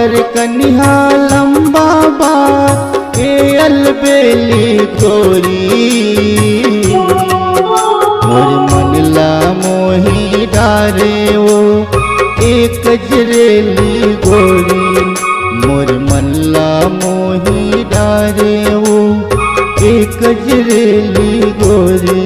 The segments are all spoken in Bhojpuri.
पतर कन्हा लंबा बाल ए अलबेली गोरी मोर मनला मोही डारे वो एक गजरेली गोरी मोर मनला मोही डारे वो एक गजरेली गोरी।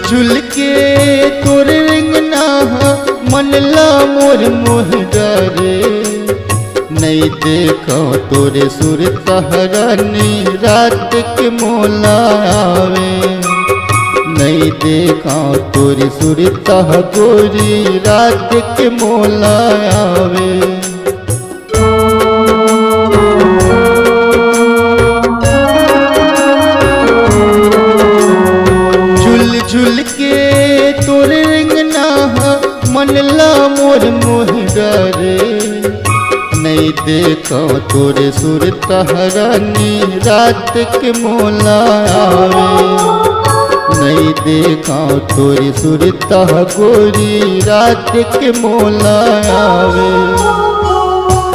झुल के तोर रिंगना मनला मोर मोह डरे नहीं देखो तोरे सुर तहरानी रात के मोला आवे नहीं देखो तोरे सुर तह गोरी रात के मोला आवे। झुल के तोर रिंगना मनला मोर मोह डरे नहीं देखो तोरे सुर तहरानी रात के मोला आवे नहीं देखो तोरे सुर तह गोरी रात के मोला आवे।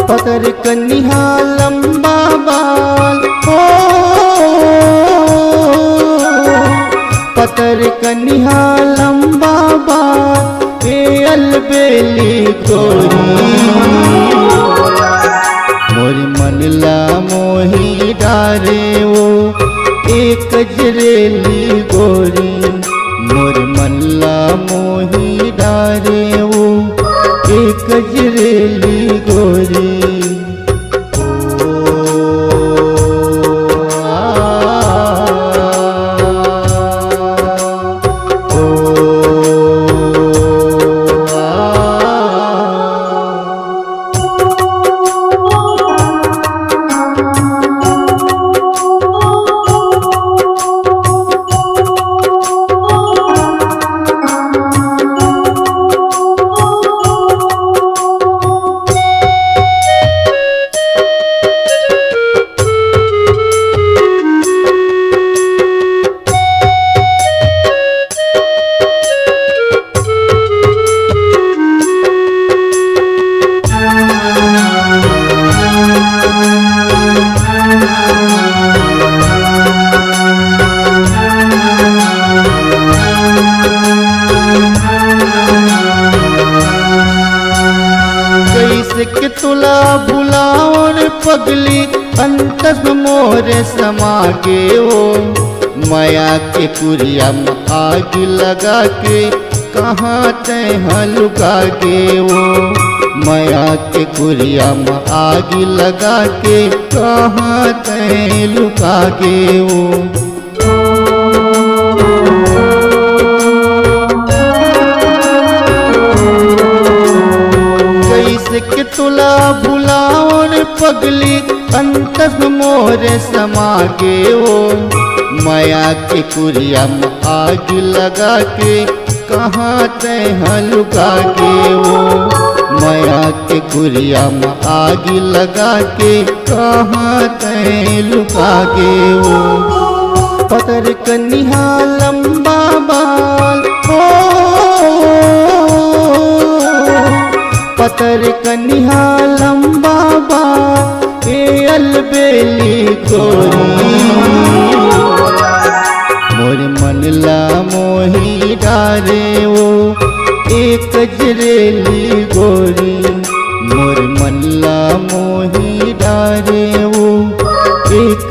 पतर कन्हा लंबा बाल हो पतर कन्हा लंबा बाल ए अलबेली गोरी मोर मनला मोही डारे वो एक गजरेली गोरी मोर मनला मोही डारे वो एक गजरेली गोरी। के तुला बुलाओन पगली अंतस मोर समा के वो माया के कुरिया में आग लगा के कहाँ तह लुका के वो माया के कुरिया में आग लगा के कहाँ तह लुका के वो। के तुला बुलाओन पगली अंतस मोर समा के वो माया के कुरिया में आग लगा के कहाँ तह लुका के वो माया के कुरिया में आग लगा के कहाँ तह लुका के वो। पतर कन्हा लंबा बाल हो पतर कन्हा लंबा बाल ए अलबेली गोरी मोर मनला मोही डारे वो एक गजरेली गोरी मोर मनला मोही डारे वो एक